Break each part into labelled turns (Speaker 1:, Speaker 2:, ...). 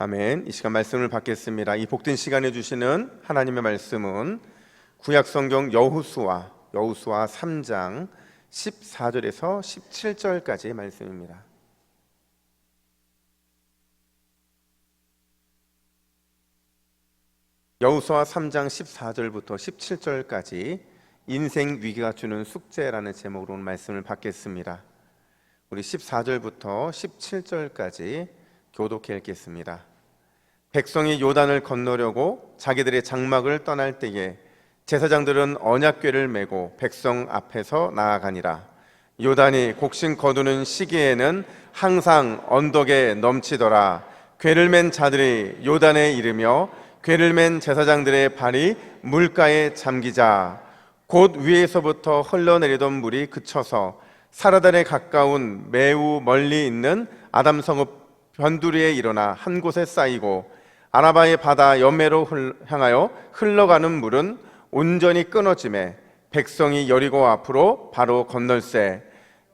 Speaker 1: 아멘. 이 시간 말씀을 받겠습니다. 이 복된 시간에 주시는 하나님의 말씀은 구약성경 여호수아 3장 14절에서 17절까지의 말씀입니다. 여호수아 3장 14절부터 17절까지 인생 위기가 주는 숙제라는 제목으로 오늘 말씀을 받겠습니다. 우리 14절부터 17절까지 교독해 읽겠습니다. 백성이 요단을 건너려고 자기들의 장막을 떠날 때에 제사장들은 언약궤를 메고 백성 앞에서 나아가니라. 요단이 곡신 거두는 시기에는 항상 언덕에 넘치더라. 궤를 맨 자들이 요단에 이르며 궤를 맨 제사장들의 발이 물가에 잠기자 곧 위에서부터 흘러내리던 물이 그쳐서 사라단에 가까운 매우 멀리 있는 아담 성읍 변두리에 일어나 한 곳에 쌓이고 아라바의 바다 연매로 향하여 흘러가는 물은 온전히 끊어지매 백성이 여리고 앞으로 바로 건널세.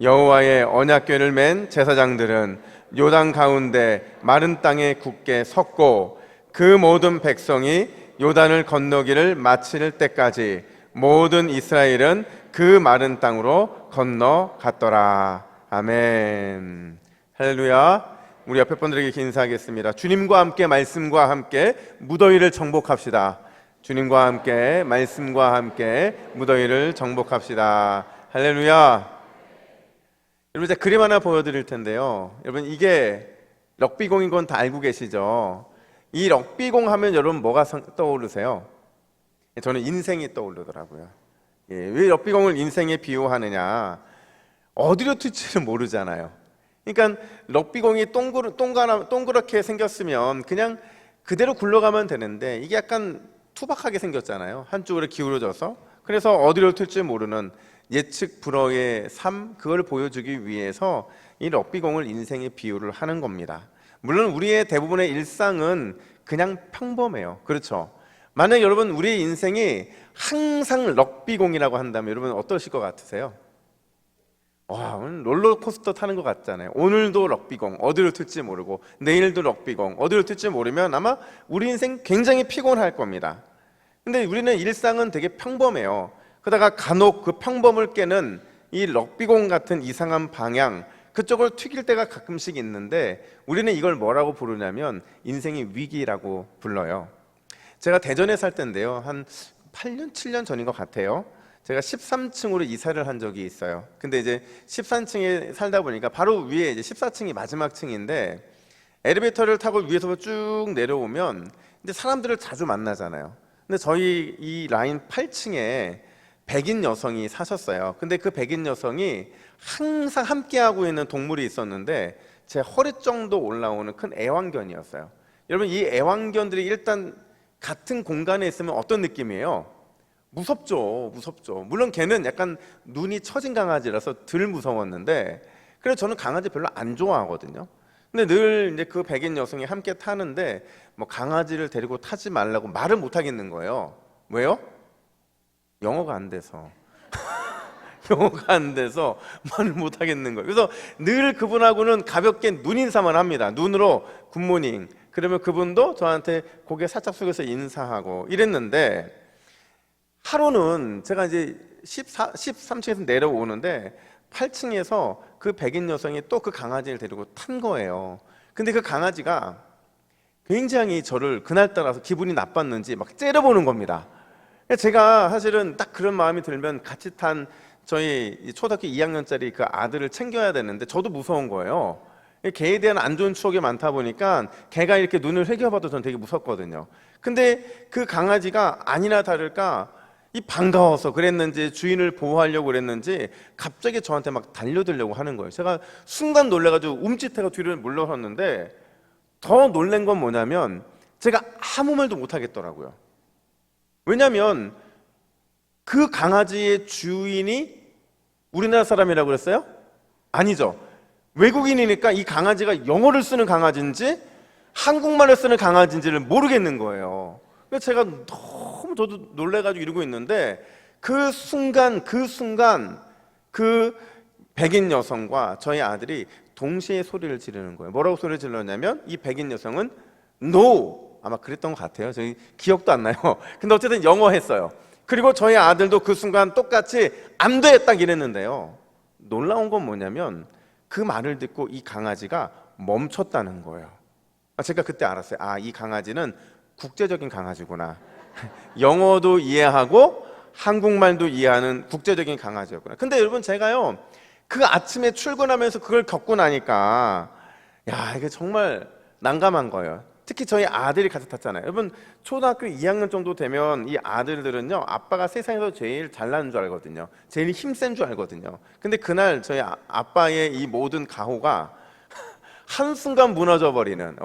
Speaker 1: 여호와의 언약궤를 맨 제사장들은 요단 가운데 마른 땅에 굳게 섰고 그 모든 백성이 요단을 건너기를 마칠 때까지 모든 이스라엘은 그 마른 땅으로 건너갔더라. 아멘. 할렐루야. 우리 옆에 분들에게 인사하겠습니다. 주님과 함께 말씀과 함께 무더위를 정복합시다. 주님과 함께 말씀과 함께 무더위를 정복합시다. 할렐루야. 여러분, 제가 그림 하나 보여드릴 텐데요. 여러분, 이게 럭비공인 건 다 알고 계시죠? 이 럭비공 하면 여러분 뭐가 떠오르세요? 저는 인생이 떠오르더라고요. 왜 럭비공을 인생에 비유하느냐? 어디로 튈지를 모르잖아요. 그러니까 럭비공이 동그랗게 생겼으면 그냥 그대로 굴러가면 되는데 이게 약간 투박하게 생겼잖아요. 한쪽으로 기울어져서. 그래서 어디로 튈지 모르는 예측 불허의 삶, 그걸 보여주기 위해서 이 럭비공을 인생에 비유를 하는 겁니다. 물론 우리의 대부분의 일상은 그냥 평범해요. 그렇죠? 만약 여러분 우리의 인생이 항상 럭비공이라고 한다면 여러분 어떠실 것 같으세요? 와, 오늘 롤러코스터 타는 것 같잖아요. 오늘도 럭비공, 어디로 튈지 모르고 내일도 럭비공, 어디로 튈지 모르면 아마 우리 인생 굉장히 피곤할 겁니다. 근데 우리는 일상은 되게 평범해요. 그러다가 간혹 그 평범을 깨는 이 럭비공 같은 이상한 방향, 그쪽을 튀길 때가 가끔씩 있는데 우리는 이걸 뭐라고 부르냐면 인생의 위기라고 불러요. 제가 대전에 살 때인데요, 한 8년, 7년 전인 것 같아요. 제가 13층으로 이사를 한 적이 있어요. 근데 이제 13층에 살다 보니까 바로 위에 이제 14층이 마지막 층인데 엘리베이터를 타고 위에서 쭉 내려오면 이제 사람들을 자주 만나잖아요. 근데 저희 이 라인 8층에 백인 여성이 사셨어요. 근데 그 백인 여성이 항상 함께하고 있는 동물이 있었는데 제 허리 정도 올라오는 큰 애완견이었어요. 여러분, 이 애완견들이 일단 같은 공간에 있으면 어떤 느낌이에요? 무섭죠. 물론 걔는 약간 눈이 처진 강아지라서 덜 무서웠는데, 그래서 저는 강아지 별로 안 좋아하거든요. 근데 늘 이제 그 백인 여성이 함께 타는데 뭐 강아지를 데리고 타지 말라고 말을 못 하겠는 거예요. 왜요? 영어가 안 돼서. 영어가 안 돼서 말을 못 하겠는 거예요. 그래서 늘 그분하고는 가볍게 눈인사만 합니다. 눈으로 굿모닝. 그러면 그분도 저한테 고개 살짝 숙여서 인사하고 이랬는데, 하루는 제가 이제 13층에서 내려오는데 8층에서 그 백인 여성이 또 그 강아지를 데리고 탄 거예요. 근데 그 강아지가 굉장히 저를 그날따라서 기분이 나빴는지 막 째려보는 겁니다. 제가 사실은 딱 그런 마음이 들면 같이 탄 저희 초등학교 2학년짜리 그 아들을 챙겨야 되는데 저도 무서운 거예요. 개에 대한 안 좋은 추억이 많다 보니까 개가 이렇게 눈을 흘겨봐도 저는 되게 무섭거든요. 근데 그 강아지가 아니나 다를까 이 반가워서 그랬는지 주인을 보호하려고 그랬는지 갑자기 저한테 막 달려들려고 하는 거예요. 제가 순간 놀래가지고 움찔해가 뒤로 물러섰는데 더 놀란 건 뭐냐면 제가 아무 말도 못 하겠더라고요. 왜냐하면 그 강아지의 주인이 우리나라 사람이라고 그랬어요? 아니죠. 외국인이니까 이 강아지가 영어를 쓰는 강아지인지 한국말을 쓰는 강아지인지를 모르겠는 거예요. 그래서 제가 너무 저도 놀래가지고 이러고 있는데 그 순간 그 백인 여성과 저희 아들이 동시에 소리를 지르는 거예요. 뭐라고 소리를 질렀냐면 이 백인 여성은 No 아마 그랬던 것 같아요. 저희 기억도 안 나요. 근데 어쨌든 영어 했어요. 그리고 저희 아들도 그 순간 똑같이 안 돼! 딱 이랬는데요. 놀라운 건 뭐냐면 그 말을 듣고 이 강아지가 멈췄다는 거예요. 제가 그때 알았어요. 이 강아지는 국제적인 강아지구나. 영어도 이해하고 한국말도 이해하는 국제적인 강아지였구나. 근데 여러분 제가요 그 아침에 출근하면서 그걸 겪고 나니까 이게 정말 난감한 거예요. 특히 저희 아들이 같이 탔잖아요. 여러분 초등학교 2학년 정도 되면 이 아들들은요 아빠가 세상에서 제일 잘나는 줄 알거든요. 제일 힘센 줄 알거든요. 근데 그날 저희 아빠의 이 모든 가호가 한순간 무너져 버리는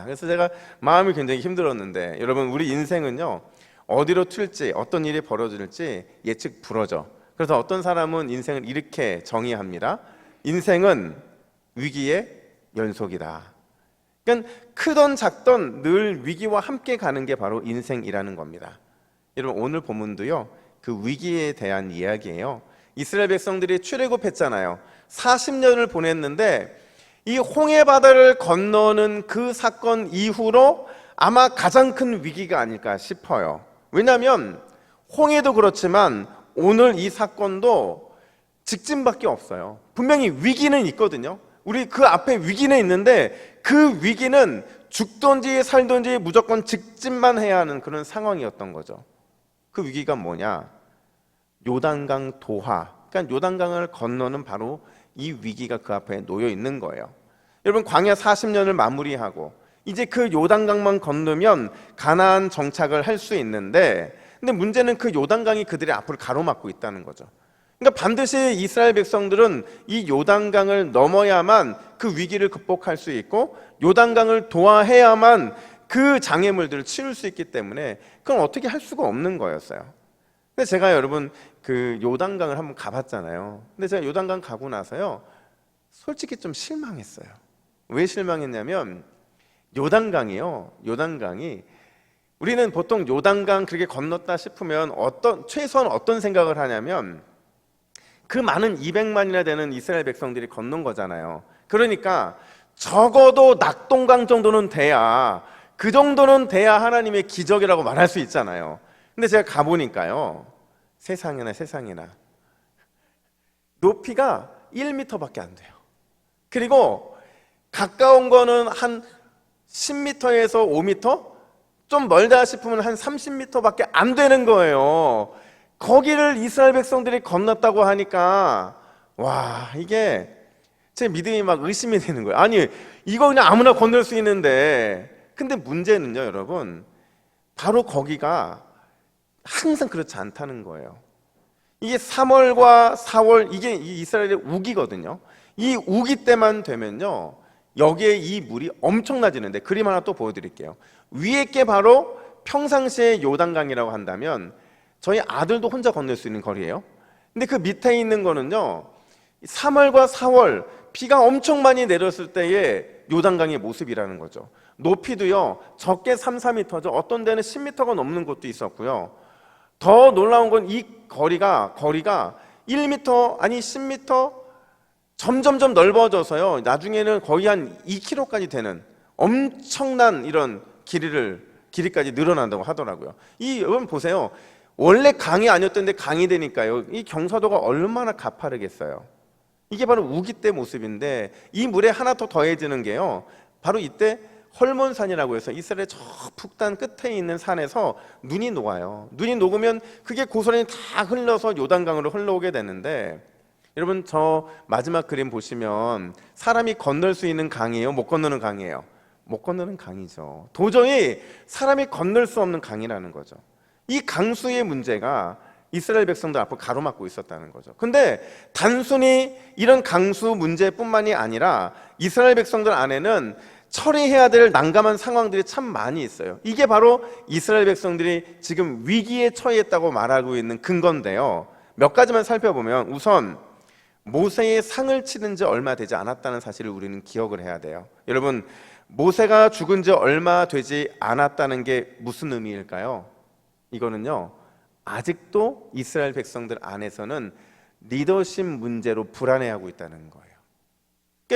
Speaker 1: 그래서 제가 마음이 굉장히 힘들었는데 여러분 우리 인생은요 어디로 튈지 어떤 일이 벌어질지 예측 불허죠. 그래서 어떤 사람은 인생을 이렇게 정의합니다. 인생은 위기의 연속이다. 그러니까 크던 작던 늘 위기와 함께 가는 게 바로 인생이라는 겁니다. 여러분 오늘 본문도요 그 위기에 대한 이야기예요. 이스라엘 백성들이 출애굽했잖아요. 40년을 보냈는데 이 홍해 바다를 건너는 그 사건 이후로 아마 가장 큰 위기가 아닐까 싶어요. 왜냐하면 홍해도 그렇지만 오늘 이 사건도 직진밖에 없어요. 분명히 위기는 있거든요. 우리 그 앞에 위기는 있는데 그 위기는 죽든지 살든지 무조건 직진만 해야 하는 그런 상황이었던 거죠. 그 위기가 뭐냐? 요단강 도하. 그러니까 요단강을 건너는 바로 이 위기가 그 앞에 놓여 있는 거예요. 여러분 광야 40년을 마무리하고 이제 그 요단강만 건너면 가나안 정착을 할 수 있는데 근데 문제는 그 요단강이 그들의 앞을 가로막고 있다는 거죠. 그러니까 반드시 이스라엘 백성들은 이 요단강을 넘어야만 그 위기를 극복할 수 있고 요단강을 도하해야만 그 장애물들을 치울 수 있기 때문에 그건 어떻게 할 수가 없는 거였어요. 근데 제가 여러분 그 요단강을 한번 가봤잖아요. 근데 제가 요단강 가고 나서요 솔직히 좀 실망했어요. 왜 실망했냐면 요단강이 우리는 보통 요단강 그렇게 건넜다 싶으면 최소한 어떤 생각을 하냐면 그 많은 200만이나 되는 이스라엘 백성들이 건넌 거잖아요. 그러니까 적어도 낙동강 정도는 돼야 그 정도는 돼야 하나님의 기적이라고 말할 수 있잖아요. 근데 제가 가보니까요 세상에나 높이가 1m밖에 안 돼요. 그리고 가까운 거는 한 10m에서 5m? 좀 멀다 싶으면 한 30m밖에 안 되는 거예요. 거기를 이스라엘 백성들이 건넜다고 하니까 이게 제 믿음이 막 의심이 되는 거예요. 아니 이거 그냥 아무나 건널 수 있는데 근데 문제는요 여러분 바로 거기가 항상 그렇지 않다는 거예요. 이게 3월과 4월 이게 이스라엘의 우기거든요. 이 우기 때만 되면요 여기에 이 물이 엄청나지는데 그림 하나 또 보여드릴게요. 위에 게 바로 평상시의 요단강이라고 한다면 저희 아들도 혼자 건널 수 있는 거리예요. 근데 그 밑에 있는 거는요 3월과 4월 비가 엄청 많이 내렸을 때의 요단강의 모습이라는 거죠. 높이도요 적게 3, 4m죠. 어떤 데는 10m가 넘는 곳도 있었고요. 더 놀라운 건 이 거리가 1m 아니 10m 점점점 넓어져서요 나중에는 거의 한 2km까지 되는 엄청난 이런 길이까지 늘어난다고 하더라고요. 여러분 보세요. 원래 강이 아니었던데 강이 되니까요 이 경사도가 얼마나 가파르겠어요. 이게 바로 우기 때 모습인데 이 물에 하나 더 더해지는 게요 바로 이때 헐몬산이라고 해서 이스라엘 저 북단 끝에 있는 산에서 눈이 녹아요. 눈이 녹으면 그게 고스란히 다 흘러서 요단강으로 흘러오게 되는데 여러분 저 마지막 그림 보시면 사람이 건널 수 있는 강이에요? 못 건너는 강이에요? 못 건너는 강이죠. 도저히 사람이 건널 수 없는 강이라는 거죠. 이 강수의 문제가 이스라엘 백성들 앞을 가로막고 있었다는 거죠. 근데 단순히 이런 강수 문제뿐만이 아니라 이스라엘 백성들 안에는 처리해야 될 난감한 상황들이 참 많이 있어요. 이게 바로 이스라엘 백성들이 지금 위기에 처했다고 말하고 있는 근거인데요. 몇 가지만 살펴보면 우선 모세의 상을 치른 지 얼마 되지 않았다는 사실을 우리는 기억을 해야 돼요. 여러분 모세가 죽은 지 얼마 되지 않았다는 게 무슨 의미일까요? 이거는요 아직도 이스라엘 백성들 안에서는 리더십 문제로 불안해하고 있다는 거예요.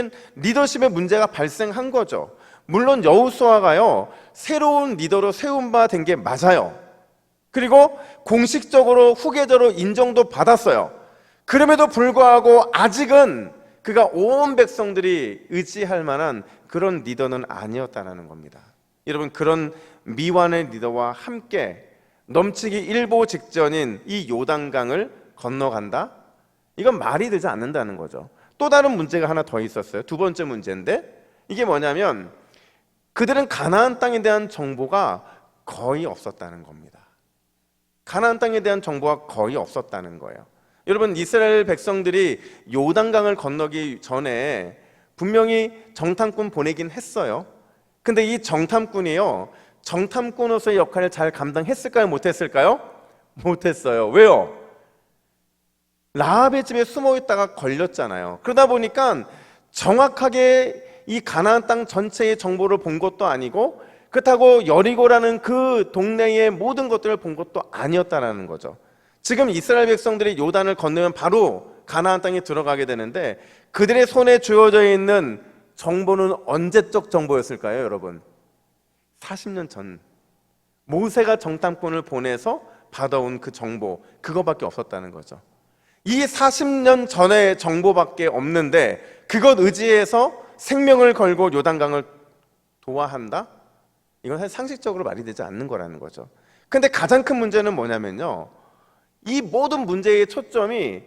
Speaker 1: 그러니까 리더십의 문제가 발생한 거죠. 물론 여호수아가요 새로운 리더로 세운 바 된 게 맞아요. 그리고 공식적으로 후계자로 인정도 받았어요. 그럼에도 불구하고 아직은 그가 온 백성들이 의지할 만한 그런 리더는 아니었다는 겁니다. 여러분, 그런 미완의 리더와 함께 넘치기 일보 직전인 이 요단강을 건너간다? 이건 말이 되지 않는다는 거죠. 또 다른 문제가 하나 더 있었어요. 두 번째 문제인데, 이게 뭐냐면 그들은 가나안 땅에 대한 정보가 거의 없었다는 겁니다. 가나안 땅에 대한 정보가 거의 없었다는 거예요. 여러분, 이스라엘 백성들이 요단강을 건너기 전에 분명히 정탐꾼 보내긴 했어요. 근데 이 정탐꾼이요, 정탐꾼으로서의 역할을 잘 감당했을까요? 못했을까요? 못했어요. 왜요? 라합의 집에 숨어 있다가 걸렸잖아요. 그러다 보니까 정확하게 이 가나안 땅 전체의 정보를 본 것도 아니고, 그렇다고 여리고라는 그 동네의 모든 것들을 본 것도 아니었다는 거죠. 지금 이스라엘 백성들이 요단을 건너면 바로 가나안 땅에 들어가게 되는데, 그들의 손에 주어져 있는 정보는 언제적 정보였을까요, 여러분? 40년 전 모세가 정탐꾼을 보내서 받아온 그 정보, 그거밖에 없었다는 거죠. 이 40년 전의 정보밖에 없는데 그것 의지해서 생명을 걸고 요단강을 도하한다? 이건 사실 상식적으로 말이 되지 않는 거라는 거죠. 근데 가장 큰 문제는 뭐냐면요, 이 모든 문제의 초점이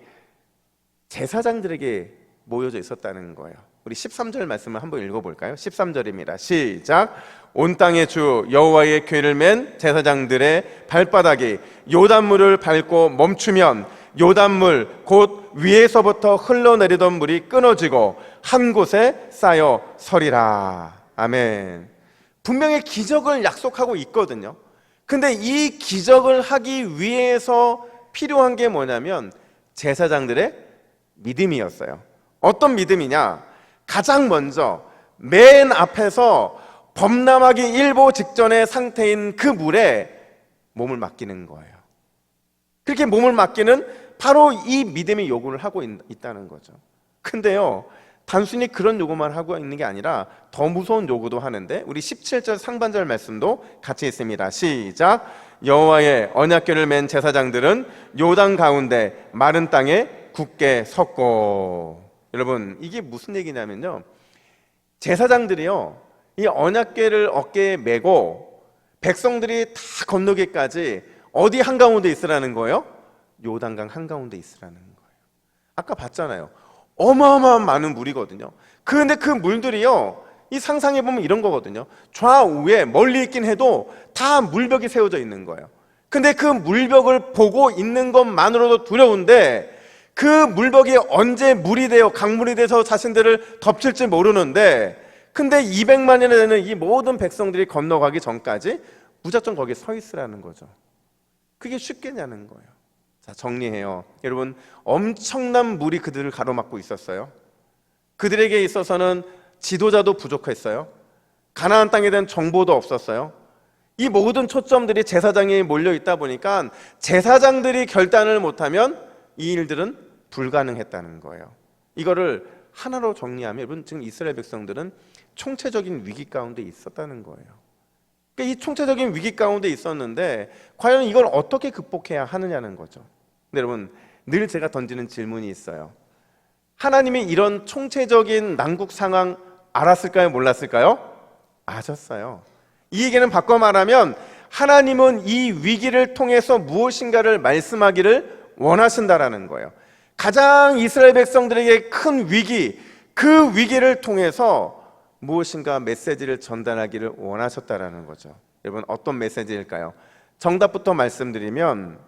Speaker 1: 제사장들에게 모여져 있었다는 거예요. 우리 13절 말씀을 한번 읽어볼까요? 13절입니다. 시작. 온 땅의 주 여호와의 궤를 맨 제사장들의 발바닥이 요단물을 밟고 멈추면 요단물 곧 위에서부터 흘러내리던 물이 끊어지고 한 곳에 쌓여 서리라. 아멘. 분명히 기적을 약속하고 있거든요. 근데 이 기적을 하기 위해서 필요한 게 뭐냐면 제사장들의 믿음이었어요. 어떤 믿음이냐? 가장 먼저 맨 앞에서 범람하기 일보 직전의 상태인 그 물에 몸을 맡기는 거예요. 그렇게 몸을 맡기는 바로 이 믿음의 요구를 하고 있다는 거죠. 근데요, 단순히 그런 요구만 하고 있는 게 아니라 더 무서운 요구도 하는데, 우리 17절 상반절 말씀도 같이 있습니다. 시작. 여호와의 언약궤를 맨 제사장들은 요단 가운데 마른 땅에 굳게 섰고. 여러분, 이게 무슨 얘기냐면요, 제사장들이요 이 언약궤를 어깨에 메고 백성들이 다 건너기까지 어디 한가운데 있으라는 거예요? 요단강 한가운데 있으라는 거예요. 아까 봤잖아요, 어마어마한 많은 물이거든요. 그런데 그 물들이요, 이 상상해보면 이런 거거든요. 좌우에 멀리 있긴 해도 다 물벽이 세워져 있는 거예요. 근데 그 물벽을 보고 있는 것만으로도 두려운데, 그 물벽이 언제 물이 되어 강물이 돼서 자신들을 덮칠지 모르는데, 근데 200만이나 되는 이 모든 백성들이 건너가기 전까지 무작정 거기에 서 있으라는 거죠. 그게 쉽겠냐는 거예요. 자, 정리해요. 여러분, 엄청난 물이 그들을 가로막고 있었어요. 그들에게 있어서는 지도자도 부족했어요. 가나안 땅에 대한 정보도 없었어요. 이 모든 초점들이 제사장에 몰려 있다 보니까 제사장들이 결단을 못하면 이 일들은 불가능했다는 거예요. 이거를 하나로 정리하면, 여러분, 지금 이스라엘 백성들은 총체적인 위기 가운데 있었다는 거예요. 그러니까 이 총체적인 위기 가운데 있었는데 과연 이걸 어떻게 극복해야 하느냐는 거죠. 근데 여러분, 늘 제가 던지는 질문이 있어요. 하나님이 이런 총체적인 난국 상황 알았을까요? 몰랐을까요? 아셨어요. 이 얘기는 바꿔 말하면 하나님은 이 위기를 통해서 무엇인가를 말씀하기를 원하신다라는 거예요. 가장 이스라엘 백성들에게 큰 위기, 그 위기를 통해서 무엇인가 메시지를 전달하기를 원하셨다라는 거죠. 여러분, 어떤 메시지일까요? 정답부터 말씀드리면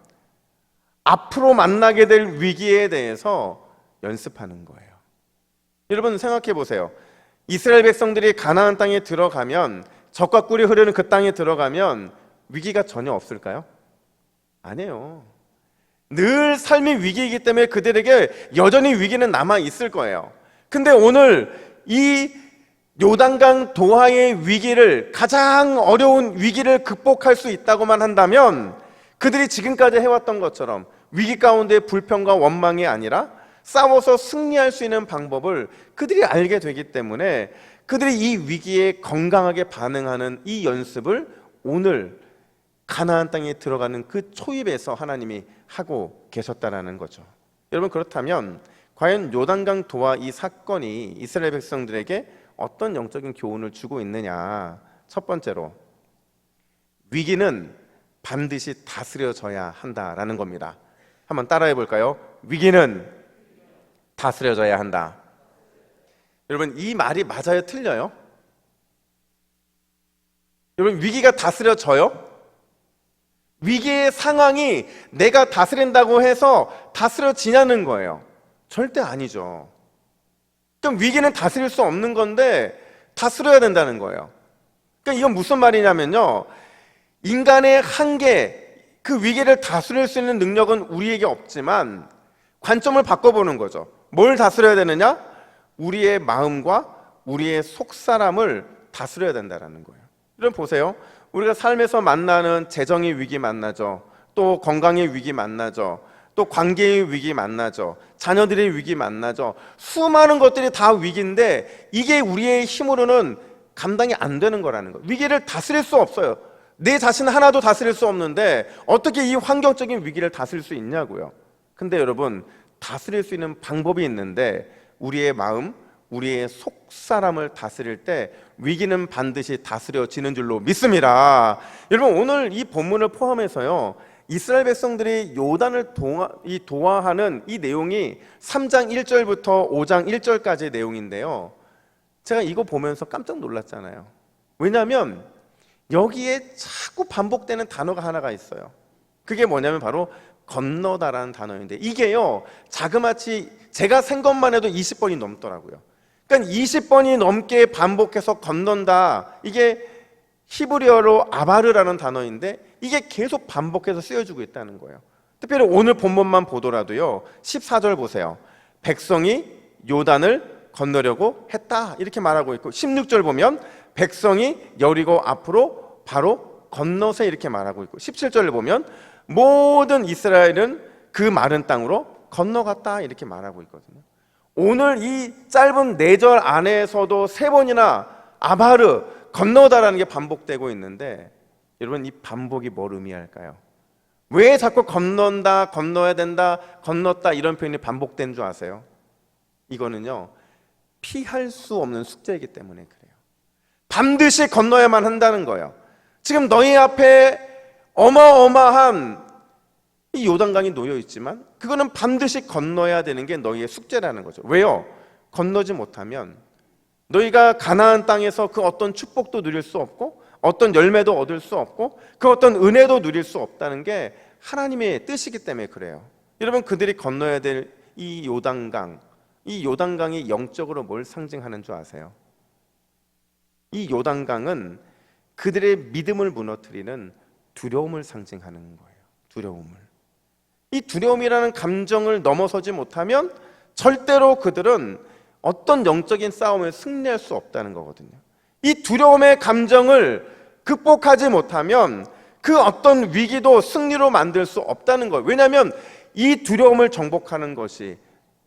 Speaker 1: 앞으로 만나게 될 위기에 대해서 연습하는 거예요. 여러분, 생각해 보세요. 이스라엘 백성들이 가나안 땅에 들어가면, 젖과 꿀이 흐르는 그 땅에 들어가면 위기가 전혀 없을까요? 아니에요. 늘 삶이 위기이기 때문에 그들에게 여전히 위기는 남아 있을 거예요. 근데 오늘 이 요단강 도하의 위기를, 가장 어려운 위기를 극복할 수 있다고만 한다면 그들이 지금까지 해왔던 것처럼 위기 가운데 불평과 원망이 아니라 싸워서 승리할 수 있는 방법을 그들이 알게 되기 때문에 그들이 이 위기에 건강하게 반응하는 이 연습을 오늘 가나안 땅에 들어가는 그 초입에서 하나님이 하고 계셨다라는 거죠. 여러분, 그렇다면 과연 요단강 도하 이 사건이 이스라엘 백성들에게 어떤 영적인 교훈을 주고 있느냐? 첫 번째로, 위기는 반드시 다스려져야 한다라는 겁니다. 한번 따라해 볼까요? 위기는 다스려져야 한다. 여러분, 이 말이 맞아요, 틀려요? 여러분, 위기가 다스려져요? 위기의 상황이 내가 다스린다고 해서 다스려지냐는 거예요. 절대 아니죠. 그럼 위기는 다스릴 수 없는 건데 다스려야 된다는 거예요. 그러니까 이건 무슨 말이냐면요, 인간의 한계, 그 위기를 다스릴 수 있는 능력은 우리에게 없지만 관점을 바꿔보는 거죠. 뭘 다스려야 되느냐? 우리의 마음과 우리의 속사람을 다스려야 된다는 거예요. 여러분 보세요. 우리가 삶에서 만나는 재정의 위기 만나죠. 또 건강의 위기 만나죠. 또 관계의 위기 만나죠. 자녀들의 위기 만나죠. 수많은 것들이 다 위기인데 이게 우리의 힘으로는 감당이 안 되는 거라는 거예요. 위기를 다스릴 수 없어요. 내 자신 하나도 다스릴 수 없는데 어떻게 이 환경적인 위기를 다스릴 수 있냐고요. 근데 여러분, 다스릴 수 있는 방법이 있는데 우리의 마음, 우리의 속사람을 다스릴 때 위기는 반드시 다스려지는 줄로 믿습니다. 여러분, 오늘 이 본문을 포함해서요, 이스라엘 백성들이 요단을 도하하는 이 내용이 3장 1절부터 5장 1절까지의 내용인데요, 제가 이거 보면서 깜짝 놀랐잖아요. 왜냐하면 여기에 자꾸 반복되는 단어가 하나가 있어요. 그게 뭐냐면 바로 건너다라는 단어인데, 이게요 자그마치 제가 센 것만 해도 20번이 넘더라고요. 그러니까 20번이 넘게 반복해서 건넌다, 이게 히브리어로 아바르라는 단어인데 이게 계속 반복해서 쓰여지고 있다는 거예요. 특별히 오늘 본문만 보더라도요, 14절 보세요. 백성이 요단을 건너려고 했다, 이렇게 말하고 있고, 16절 보면 백성이 여리고 앞으로 바로 건너세, 이렇게 말하고 있고, 17절을 보면 모든 이스라엘은 그 마른 땅으로 건너갔다, 이렇게 말하고 있거든요. 오늘 이 짧은 4절 안에서도 3번이나 아바르, 건너다라는 게 반복되고 있는데, 여러분, 이 반복이 뭘 의미할까요? 왜 자꾸 건넌다, 건너야 된다, 건넜다 이런 표현이 반복된 줄 아세요? 이거는요, 피할 수 없는 숙제이기 때문에 그래요. 반드시 건너야만 한다는 거예요. 지금 너희 앞에 어마어마한 이 요단강이 놓여 있지만 그거는 반드시 건너야 되는 게 너희의 숙제라는 거죠. 왜요? 건너지 못하면 너희가 가나안 땅에서 그 어떤 축복도 누릴 수 없고 어떤 열매도 얻을 수 없고 그 어떤 은혜도 누릴 수 없다는 게 하나님의 뜻이기 때문에 그래요. 여러분, 그들이 건너야 될 이 요단강, 이 요단강이 영적으로 뭘 상징하는 줄 아세요? 이 요단강은 그들의 믿음을 무너뜨리는 두려움을 상징하는 거예요. 두려움을. 이 두려움이라는 감정을 넘어서지 못하면 절대로 그들은 어떤 영적인 싸움을 승리할 수 없다는 거거든요. 이 두려움의 감정을 극복하지 못하면 그 어떤 위기도 승리로 만들 수 없다는 거예요. 왜냐하면 이 두려움을 정복하는 것이,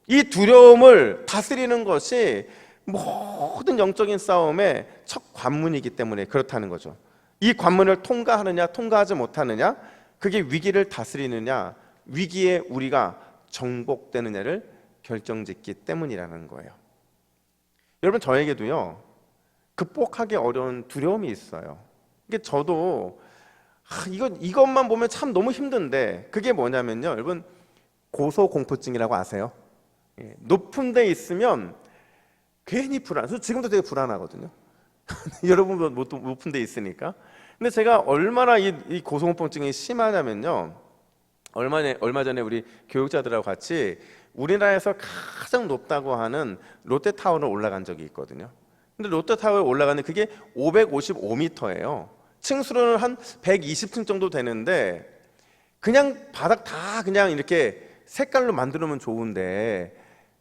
Speaker 1: 이 두려움을 다스리는 것이 모든 영적인 싸움의 첫 관문이기 때문에 그렇다는 거죠. 이 관문을 통과하느냐 통과하지 못하느냐, 그게 위기를 다스리느냐 위기에 우리가 정복되느냐를 결정짓기 때문이라는 거예요. 여러분, 저에게도요 극복하기 어려운 두려움이 있어요. 이게 저도 이것만 보면 참 너무 힘든데, 그게 뭐냐면요, 여러분, 고소공포증이라고 아세요? 높은 데 있으면 괜히 저 지금도 되게 불안하거든요. 여러분도 높은 데 있으니까. 근데 제가 얼마나 이 고소공포증이 심하냐면요, 얼마 전에 우리 교육자들하고 같이 우리나라에서 가장 높다고 하는 롯데타워를 올라간 적이 있거든요. 근데 롯데타워에 올라가는데 그게 555m예요. 층수로는 한 120층 정도 되는데 그냥 바닥 다 그냥 이렇게 색깔로 만들면 좋은데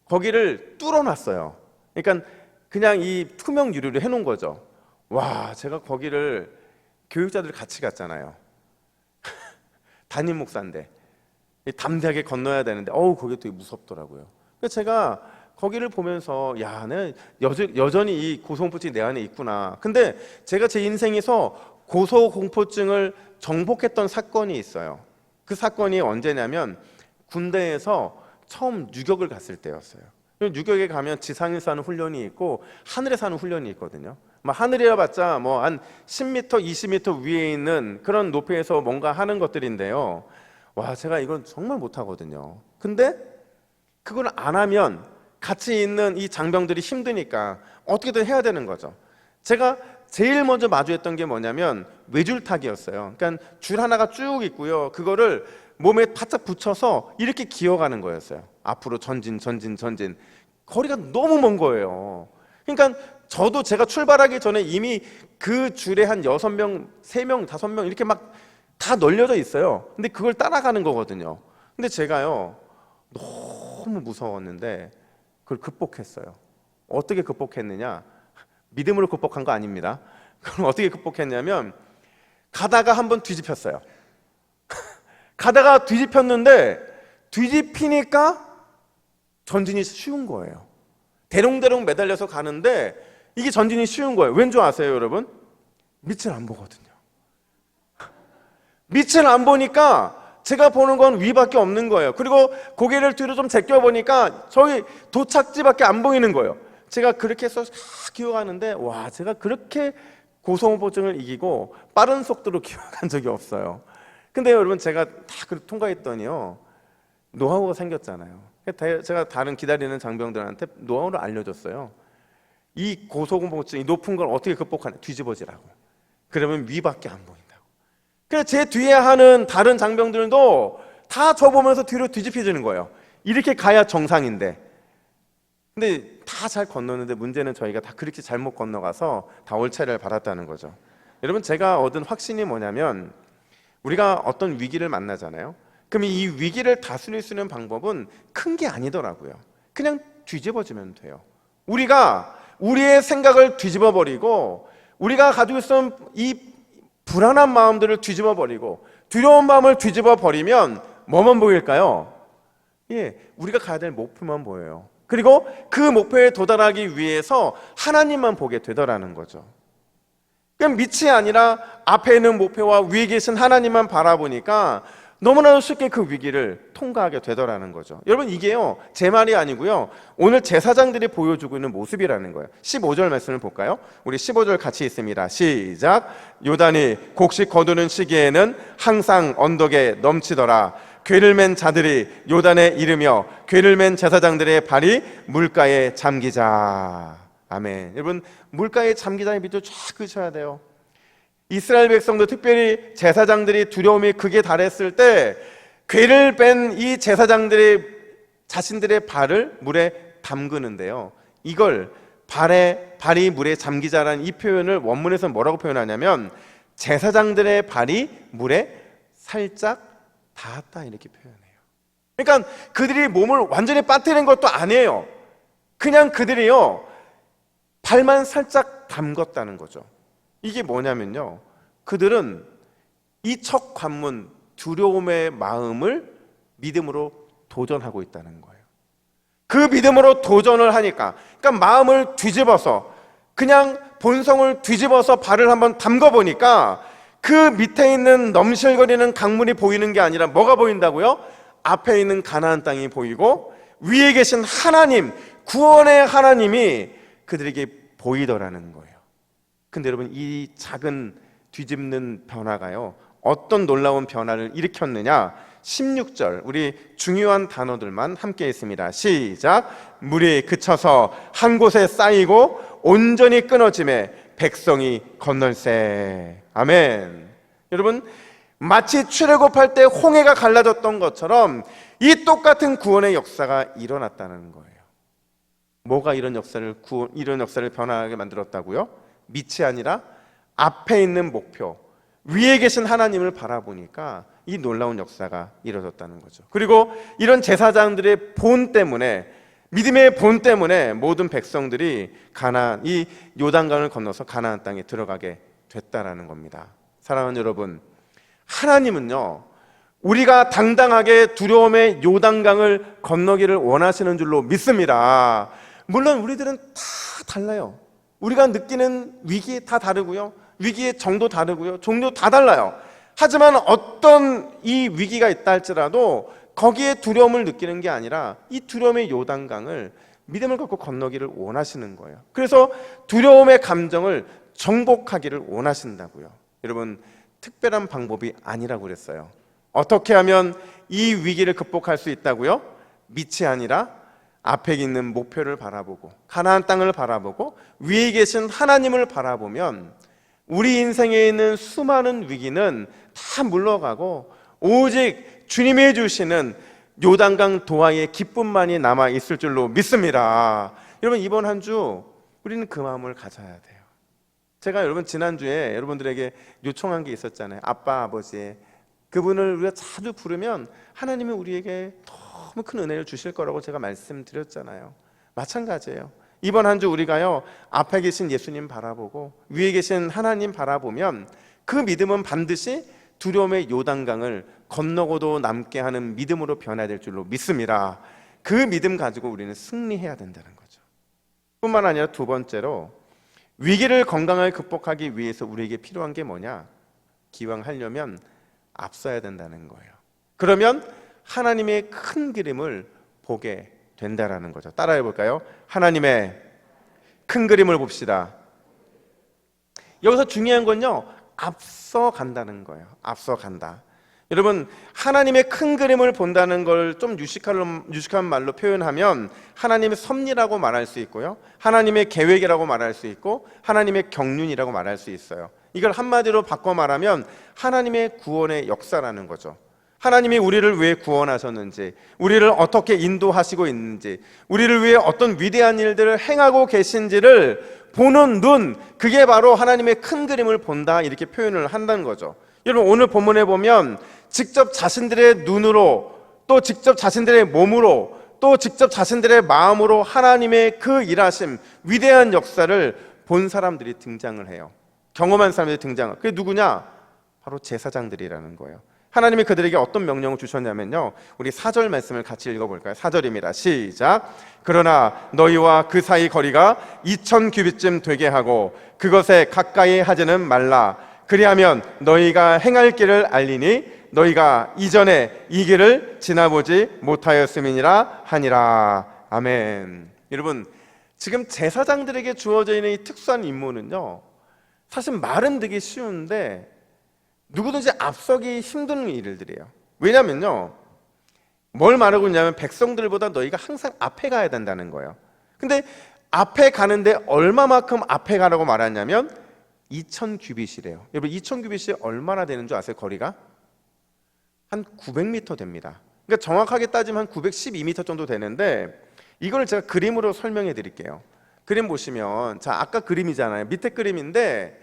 Speaker 1: 거기를 뚫어놨어요. 그러니까 그냥 이 투명 유리로 해놓은 거죠. 와, 제가 거기를 교육자들 같이 갔잖아요. 담임 목사인데 담대하게 건너야 되는데 거기 되게 무섭더라고요. 그래서 제가 거기를 보면서 야, 내 여전히 이 고소공포증이 내 안에 있구나. 근데 제가 제 인생에서 고소공포증을 정복했던 사건이 있어요. 그 사건이 언제냐면 군대에서 처음 유격을 갔을 때였어요. 유격에 가면 지상에서 하는 훈련이 있고 하늘에서 하는 훈련이 있거든요. 하늘이라 봤자 한 10m, 20m 위에 있는 그런 높이에서 뭔가 하는 것들인데요. 와, 제가 이건 정말 못하거든요. 근데 그걸 안 하면 같이 있는 이 장병들이 힘드니까 어떻게든 해야 되는 거죠. 제가 제일 먼저 마주했던 게 뭐냐면 외줄타기였어요. 그러니까 줄 하나가 쭉 있고요. 그거를 몸에 바짝 붙여서 이렇게 기어가는 거였어요. 앞으로 전진. 거리가 너무 먼 거예요. 그러니까 저도 제가 출발하기 전에 이미 그 줄에 한 6명, 3명, 5명 이렇게 막 다 널려져 있어요. 근데 그걸 따라가는 거거든요. 근데 제가요, 너무 무서웠는데 그걸 극복했어요. 어떻게 극복했느냐? 믿음으로 극복한 거 아닙니다. 그럼 어떻게 극복했냐면 가다가 한번 뒤집혔어요. 가다가 뒤집혔는데 뒤집히니까 전진이 쉬운 거예요. 대롱대롱 매달려서 가는데 이게 전진이 쉬운 거예요. 왠 줄 아세요, 여러분? 밑을 안 보거든요. 밑을 안 보니까 제가 보는 건 위밖에 없는 거예요. 그리고 고개를 뒤로 좀 제껴보니까 저희 도착지밖에 안 보이는 거예요. 제가 그렇게 해서 기어가는데 와, 제가 그렇게 고소공포증을 이기고 빠른 속도로 기어간 적이 없어요. 근데 여러분, 제가 다 통과했더니요, 노하우가 생겼잖아요. 제가 다른 기다리는 장병들한테 노하우를 알려줬어요. 이 고소공포증, 이 높은 걸 어떻게 극복하냐? 뒤집어지라고. 그러면 위밖에 안 보인다고. 그래서 제 뒤에 하는 다른 장병들도 다 저 보면서 뒤로 뒤집혀지는 거예요. 이렇게 가야 정상인데. 근데 다 잘 건너는데 문제는 저희가 다 그렇게 잘못 건너가서 다 올차례를 받았다는 거죠. 여러분, 제가 얻은 확신이 뭐냐면 우리가 어떤 위기를 만나잖아요. 그럼 이 위기를 다스릴 수 있는 방법은 큰 게 아니더라고요. 그냥 뒤집어지면 돼요. 우리가 우리의 생각을 뒤집어버리고 우리가 가지고 있던 이 불안한 마음들을 뒤집어버리고 두려운 마음을 뒤집어버리면 뭐만 보일까요? 우리가 가야 될 목표만 보여요. 그리고 그 목표에 도달하기 위해서 하나님만 보게 되더라는 거죠. 그냥 밑이 아니라 앞에 있는 목표와 위에 계신 하나님만 바라보니까 너무나도 쉽게 그 위기를 통과하게 되더라는 거죠. 여러분, 이게요, 제 말이 아니고요, 오늘 제사장들이 보여주고 있는 모습이라는 거예요. 15절 말씀을 볼까요? 우리 15절 같이 있습니다. 시작. 요단이 곡식 거두는 시기에는 항상 언덕에 넘치더라. 궤를 맨 자들이 요단에 이르며 궤를 맨 제사장들의 발이 물가에 잠기자. 아멘. 여러분, 물가에 잠기자의 빛을 쫙 그쳐야 돼요. 이스라엘 백성도 특별히 제사장들이 두려움이 극에 달했을 때 궤를 뺀 이 제사장들의 자신들의 발을 물에 담그는데요, 이걸 발이 물에 잠기자라는 이 표현을 원문에서 뭐라고 표현하냐면 제사장들의 발이 물에 살짝 닿았다, 이렇게 표현해요. 그러니까 그들이 몸을 완전히 빠뜨린 것도 아니에요. 그냥 그들이요, 발만 살짝 담궜다는 거죠. 이게 뭐냐면요, 그들은 이 첫 관문, 두려움의 마음을 믿음으로 도전하고 있다는 거예요. 그 믿음으로 도전을 하니까, 그러니까 마음을 뒤집어서, 그냥 본성을 뒤집어서 발을 한번 담궈 보니까 그 밑에 있는 넘실거리는 강물이 보이는 게 아니라 뭐가 보인다고요? 앞에 있는 가나안 땅이 보이고 위에 계신 하나님, 구원의 하나님이 그들에게 보이더라는 거예요. 근데 여러분, 이 작은 뒤집는 변화가요, 어떤 놀라운 변화를 일으켰느냐? 16절, 우리 중요한 단어들만 함께 있습니다. 시작. 물이 그쳐서 한 곳에 쌓이고 온전히 끊어짐에 백성이 건널세. 아멘. 여러분, 마치 출애굽할 때 홍해가 갈라졌던 것처럼 이 똑같은 구원의 역사가 일어났다는 거예요. 뭐가 이런 역사를 변화하게 만들었다고요? 밑이 아니라 앞에 있는 목표, 위에 계신 하나님을 바라보니까 이 놀라운 역사가 이루어졌다는 거죠. 그리고 이런 제사장들의 본 때문에, 믿음의 본 때문에 모든 백성들이 이 요단강을 건너서 가나안 땅에 들어가게 됐다라는 겁니다. 사랑하는 여러분, 하나님은요, 우리가 당당하게 두려움의 요단강을 건너기를 원하시는 줄로 믿습니다. 물론 우리들은 다 달라요. 우리가 느끼는 위기 다 다르고요, 위기의 정도 다르고요, 종류 다 달라요. 하지만 어떤 이 위기가 있다 할지라도 거기에 두려움을 느끼는 게 아니라 이 두려움의 요단강을 믿음을 갖고 건너기를 원하시는 거예요. 그래서 두려움의 감정을 정복하기를 원하신다고요. 여러분, 특별한 방법이 아니라고 그랬어요. 어떻게 하면 이 위기를 극복할 수 있다고요? 밑이 아니라 앞에 있는 목표를 바라보고 가나안 땅을 바라보고 위에 계신 하나님을 바라보면 우리 인생에 있는 수많은 위기는 다 물러가고 오직 주님이 주시는 요단강 도하의 기쁨만이 남아 있을 줄로 믿습니다. 여러분, 이번 한 주 우리는 그 마음을 가져야 돼요. 제가 여러분 지난주에 여러분들에게 요청한 게 있었잖아요. 아빠, 아버지, 그분을 우리가 자주 부르면 하나님이 우리에게 너무 큰 은혜를 주실 거라고 제가 말씀드렸잖아요. 마찬가지예요. 이번 한 주 우리가요, 앞에 계신 예수님 바라보고 위에 계신 하나님 바라보면 그 믿음은 반드시 두려움의 요단강을 건너고도 남게 하는 믿음으로 변화될 줄로 믿습니다. 그 믿음 가지고 우리는 승리해야 된다는 거죠. 뿐만 아니라 두 번째로, 위기를 건강하게 극복하기 위해서 우리에게 필요한 게 뭐냐? 기왕 하려면 앞서야 된다는 거예요. 그러면 하나님의 큰 그림을 보게 된다라는 거죠. 따라해 볼까요? 하나님의 큰 그림을 봅시다. 여기서 중요한 건요, 앞서 간다는 거예요. 앞서 간다. 여러분, 하나님의 큰 그림을 본다는 걸 좀 유식한 말로 표현하면 하나님의 섭리라고 말할 수 있고요, 하나님의 계획이라고 말할 수 있고, 하나님의 경륜이라고 말할 수 있어요. 이걸 한마디로 바꿔 말하면 하나님의 구원의 역사라는 거죠. 하나님이 우리를 왜 구원하셨는지, 우리를 어떻게 인도하시고 있는지, 우리를 위해 어떤 위대한 일들을 행하고 계신지를 보는 눈, 그게 바로 하나님의 큰 그림을 본다, 이렇게 표현을 한다는 거죠. 여러분, 오늘 본문에 보면 직접 자신들의 눈으로, 또 직접 자신들의 몸으로, 또 직접 자신들의 마음으로 하나님의 그 일하심, 위대한 역사를 본 사람들이 등장을 해요. 경험한 사람들이 등장해요. 그게 누구냐? 바로 제사장들이라는 거예요. 하나님이 그들에게 어떤 명령을 주셨냐면요, 우리 4절 말씀을 같이 읽어볼까요? 4절입니다. 시작. 그러나 너희와 그 사이 거리가 2000규빗쯤 되게 하고 그것에 가까이 하지는 말라. 그리하면 너희가 행할 길을 알리니 너희가 이전에 이 길을 지나보지 못하였음이니라 하니라. 아멘. 여러분, 지금 제사장들에게 주어져 있는 이 특수한 임무는요, 사실 말은 되게 쉬운데 누구든지 앞서기 힘든 일들이에요. 왜냐면요, 뭘 말하고 있냐면 백성들보다 너희가 항상 앞에 가야 된다는 거예요. 근데 앞에 가는데 얼마만큼 앞에 가라고 말하냐면 2000규빗이래요. 여러분, 2000규빗이 얼마나 되는 줄 아세요? 거리가? 한 900m 됩니다. 그러니까 정확하게 따지면 한 912m 정도 되는데, 이걸 제가 그림으로 설명해 드릴게요. 그림 보시면, 자, 아까 그림이잖아요. 밑에 그림인데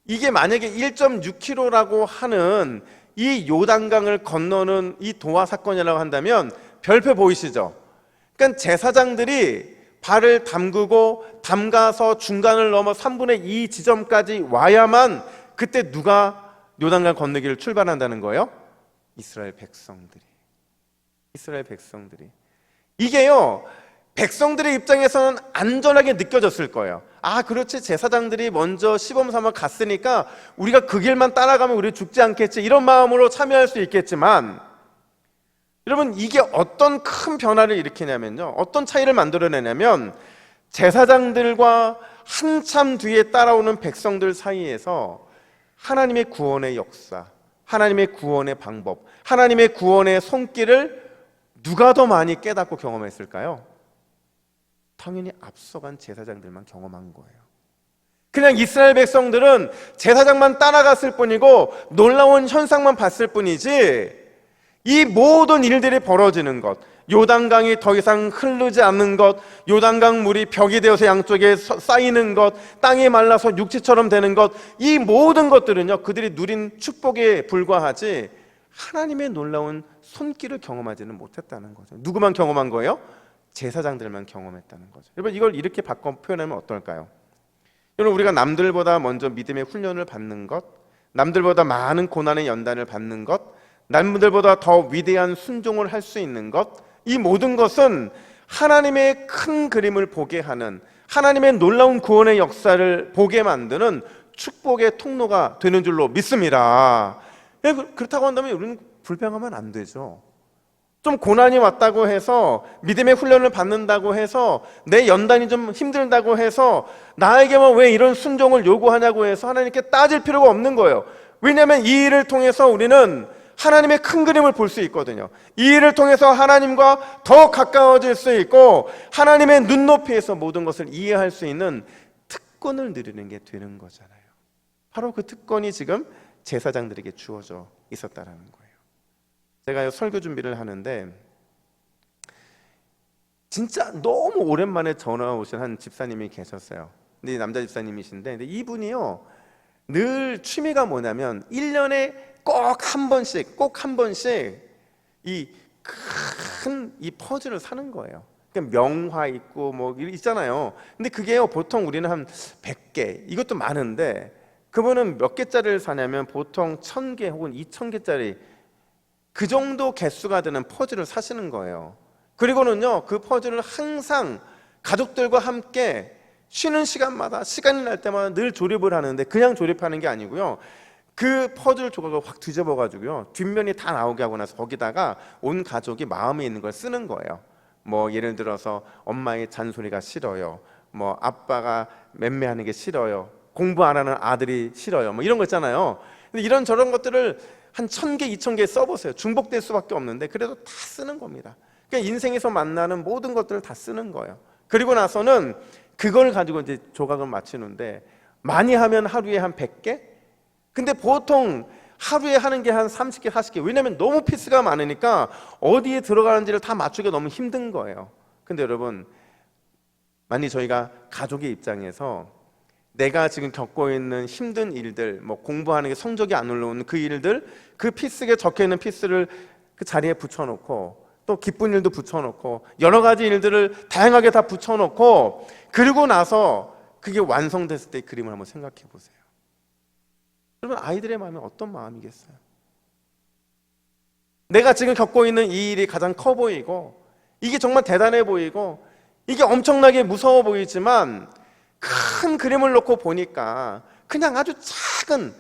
Speaker 1: 이게 만약에 1.6km라고 하는 이 요단강을 건너는 이 도하 사건이라고 한다면 별표 보이시죠? 그러니까 제사장들이 발을 담가서 중간을 넘어 3분의 2 지점까지 와야만 그때 누가 요단강 건너기를 출발한다는 거예요? 이스라엘 백성들이. 이게요, 백성들의 입장에서는 안전하게 느껴졌을 거예요. 아, 그렇지, 제사장들이 먼저 시범삼아 갔으니까 우리가 그 길만 따라가면 우리 죽지 않겠지, 이런 마음으로 참여할 수 있겠지만, 여러분, 이게 어떤 큰 변화를 일으키냐면요, 어떤 차이를 만들어내냐면 제사장들과 한참 뒤에 따라오는 백성들 사이에서 하나님의 구원의 역사, 하나님의 구원의 방법, 하나님의 구원의 손길을 누가 더 많이 깨닫고 경험했을까요? 당연히 앞서간 제사장들만 경험한 거예요. 그냥 이스라엘 백성들은 제사장만 따라갔을 뿐이고 놀라운 현상만 봤을 뿐이지, 이 모든 일들이 벌어지는 것, 요단강이 더 이상 흐르지 않는 것, 요단강 물이 벽이 되어서 양쪽에 쌓이는 것, 땅이 말라서 육지처럼 되는 것, 이 모든 것들은요, 그들이 누린 축복에 불과하지 하나님의 놀라운 손길을 경험하지는 못했다는 거죠. 누구만 경험한 거예요? 제사장들만 경험했다는 거죠. 여러분, 이걸 이렇게 바꿔 표현하면 어떨까요? 여러분, 우리가 남들보다 먼저 믿음의 훈련을 받는 것, 남들보다 많은 고난의 연단을 받는 것, 남들보다 더 위대한 순종을 할 수 있는 것, 이 모든 것은 하나님의 큰 그림을 보게 하는, 하나님의 놀라운 구원의 역사를 보게 만드는 축복의 통로가 되는 줄로 믿습니다. 그렇다고 한다면 우리는 불평하면 안 되죠. 좀 고난이 왔다고 해서, 믿음의 훈련을 받는다고 해서, 내 연단이 좀 힘들다고 해서 나에게만 왜 이런 순종을 요구하냐고 해서 하나님께 따질 필요가 없는 거예요. 왜냐하면 이 일을 통해서 우리는 하나님의 큰 그림을 볼 수 있거든요. 이 일을 통해서 하나님과 더 가까워질 수 있고, 하나님의 눈높이에서 모든 것을 이해할 수 있는 특권을 누리는 게 되는 거잖아요. 바로 그 특권이 지금 제사장들에게 주어져 있었다라는 거예요. 제가 설교 준비를 하는데 진짜 너무 오랜만에 전화 오신 한 집사님이 계셨어요. 근데 남자 집사님이신데, 근데 이분이요, 늘 취미가 뭐냐면 1년에 꼭 한 번씩 이 큰 이 퍼즐을 사는 거예요. 그러니까 명화 있고 뭐 있잖아요. 근데 그게요, 보통 우리는 한 100개, 이것도 많은데 그분은 몇 개짜리를 사냐면 보통 1000개 혹은 2000개짜리 그 정도 개수가 되는 퍼즐을 사시는 거예요. 그리고는요, 그 퍼즐을 항상 가족들과 함께 쉬는 시간마다, 시간이 날 때마다 늘 조립을 하는데, 그냥 조립하는 게 아니고요, 그 퍼즐 조각을 확 뒤집어 가지고요, 뒷면이 다 나오게 하고 나서 거기다가 온 가족이 마음에 있는 걸 쓰는 거예요. 뭐 예를 들어서 엄마의 잔소리가 싫어요, 뭐 아빠가 맴매하는 게 싫어요, 공부 안 하는 아들이 싫어요, 뭐 이런 거 있잖아요. 근데 이런 저런 것들을 한 1000개, 2000개 써보세요. 중복될 수밖에 없는데 그래도 다 쓰는 겁니다. 그러니까 인생에서 만나는 모든 것들을 다 쓰는 거예요. 그리고 나서는 그걸 가지고 이제 조각을 맞추는데, 많이 하면 하루에 한 100개? 근데 보통 하루에 하는 게 한 30개, 40개. 왜냐면 너무 피스가 많으니까 어디에 들어가는지를 다 맞추기가 너무 힘든 거예요. 근데 여러분, 만약 저희가 가족의 입장에서 내가 지금 겪고 있는 힘든 일들, 뭐 공부하는 게 성적이 안 올라오는 그 일들, 그 피스에 적혀 있는 피스를 그 자리에 붙여놓고, 또 기쁜 일도 붙여놓고, 여러 가지 일들을 다양하게 다 붙여놓고, 그리고 나서 그게 완성됐을 때 그림을 한번 생각해 보세요. 여러분, 아이들의 마음은 어떤 마음이겠어요? 내가 지금 겪고 있는 이 일이 가장 커 보이고, 이게 정말 대단해 보이고, 이게 엄청나게 무서워 보이지만, 큰 그림을 놓고 보니까 그냥 아주 작은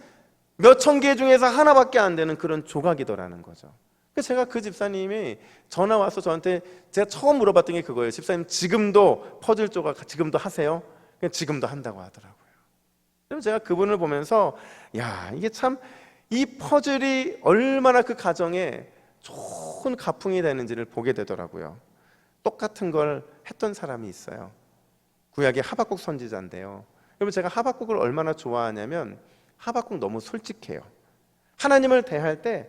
Speaker 1: 몇천 개 중에서 하나밖에 안 되는 그런 조각이더라는 거죠. 그래서 제가 그 집사님이 전화 와서 저한테, 제가 처음 물어봤던 게 그거예요. 집사님, 지금도 퍼즐 조각 지금도 하세요? 지금도 한다고 하더라고요. 그래서 제가 그분을 보면서, 야, 이게 참 이 퍼즐이 얼마나 그 가정에 좋은 가풍이 되는지를 보게 되더라고요. 똑같은 걸 했던 사람이 있어요. 구약의 하박국 선지자인데요. 여러분, 제가 하박국을 얼마나 좋아하냐면, 하박국 너무 솔직해요. 하나님을 대할 때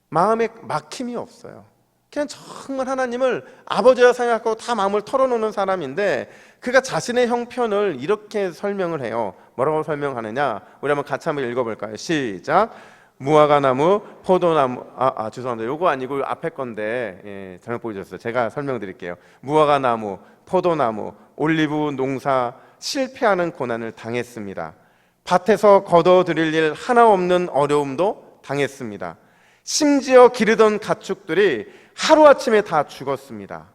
Speaker 1: 마음에 막힘이 없어요. 그냥 정말 하나님을 아버지라 생각하고 다 마음을 털어놓는 사람인데, 그가 자신의 형편을 이렇게 설명을 해요. 뭐라고 설명하느냐, 우리 한번 같이 한번 읽어볼까요? 시작. 무화과 나무, 포도나무, 죄송합니다. 요거 아니고 앞에 건데, 예, 잘못 보여줬어요. 제가 설명드릴게요. 무화과 나무, 포도나무, 올리브 농사 실패하는 고난을 당했습니다. 밭에서 거둬들일 일 하나 없는 어려움도 당했습니다. 심지어 기르던 가축들이 하루아침에 다 죽었습니다.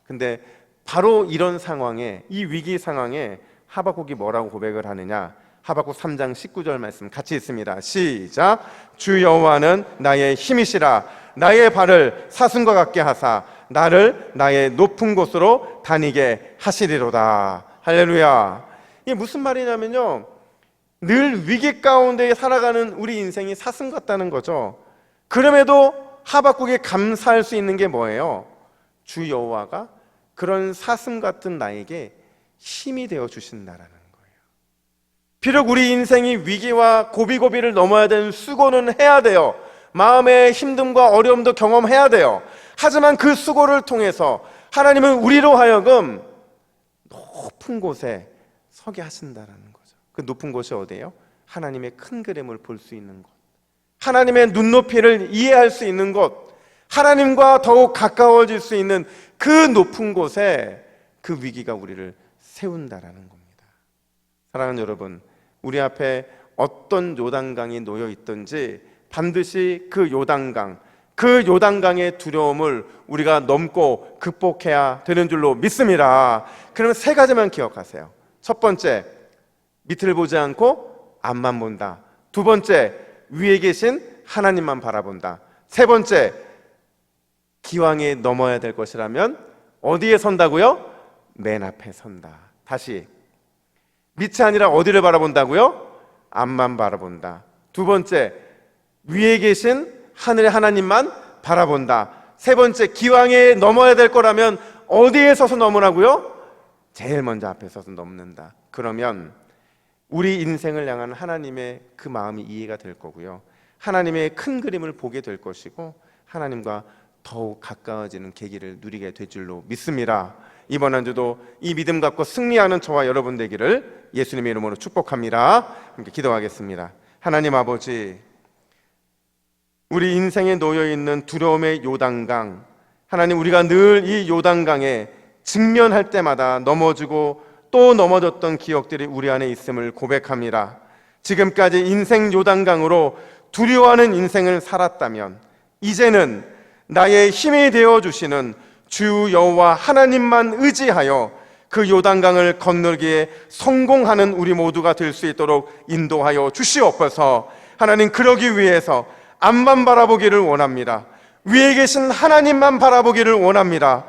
Speaker 1: 근데 바로 이런 상황에, 이 위기 상황에 하박국이 뭐라고 고백을 하느냐, 하박국 3장 19절 말씀 같이 있습니다. 시작. 주 여호와는 나의 힘이시라. 나의 발을 사슴과 같게 하사 나를 나의 높은 곳으로 다니게 하시리로다. 할렐루야. 이게 무슨 말이냐면요, 늘 위기 가운데 살아가는 우리 인생이 사슴 같다는 거죠. 그럼에도 하박국이 감사할 수 있는 게 뭐예요? 주 여호와가 그런 사슴 같은 나에게 힘이 되어 주신다라는 거예요. 비록 우리 인생이 위기와 고비고비를 넘어야 되는 수고는 해야 돼요. 마음의 힘듦과 어려움도 경험해야 돼요. 하지만 그 수고를 통해서 하나님은 우리로 하여금 높은 곳에 서게 하신다라는 거죠. 그 높은 곳이 어디예요? 하나님의 큰 그림을 볼 수 있는 곳, 하나님의 눈높이를 이해할 수 있는 곳, 하나님과 더욱 가까워질 수 있는 그 높은 곳에 그 위기가 우리를 세운다라는 겁니다. 사랑하는 여러분, 우리 앞에 어떤 요단강이 놓여 있든지 반드시 그 요단강, 그 요단강의 두려움을 우리가 넘고 극복해야 되는 줄로 믿습니다. 그러면 세 가지만 기억하세요. 첫 번째, 밑을 보지 않고 앞만 본다. 두 번째, 위에 계신 하나님만 바라본다. 세 번째, 기왕에 넘어야 될 것이라면 어디에 선다고요? 맨 앞에 선다. 다시, 밑이 아니라 어디를 바라본다고요? 앞만 바라본다. 두 번째, 위에 계신 하늘의 하나님만 바라본다. 세 번째, 기왕에 넘어야 될 거라면 어디에 서서 넘으라고요? 제일 먼저 앞에 서서 넘는다. 그러면 우리 인생을 향한 하나님의 그 마음이 이해가 될 거고요, 하나님의 큰 그림을 보게 될 것이고, 하나님과 더욱 가까워지는 계기를 누리게 될 줄로 믿습니다. 이번 한 주도 이 믿음 갖고 승리하는 저와 여러분 되기를 예수님의 이름으로 축복합니다. 함께 기도하겠습니다. 하나님 아버지, 우리 인생에 놓여있는 두려움의 요단강, 하나님, 우리가 늘 이 요단강에 직면할 때마다 넘어지고 또 넘어졌던 기억들이 우리 안에 있음을 고백합니다. 지금까지 인생 요단강으로 두려워하는 인생을 살았다면 이제는 나의 힘이 되어주시는 주 여호와 하나님만 의지하여 그 요단강을 건너기에 성공하는 우리 모두가 될 수 있도록 인도하여 주시옵소서. 하나님, 그러기 위해서 앞만 바라보기를 원합니다. 위에 계신 하나님만 바라보기를 원합니다.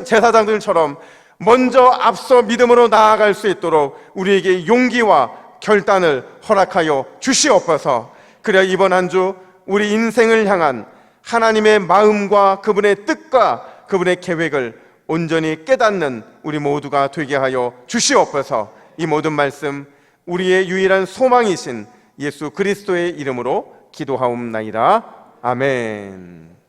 Speaker 1: 제사장들처럼 먼저 앞서 믿음으로 나아갈 수 있도록 우리에게 용기와 결단을 허락하여 주시옵소서. 그래야 이번 한 주 우리 인생을 향한 하나님의 마음과 그분의 뜻과 그분의 계획을 온전히 깨닫는 우리 모두가 되게 하여 주시옵소서. 이 모든 말씀 우리의 유일한 소망이신 예수 그리스도의 이름으로 기도하옵나이다. 아멘.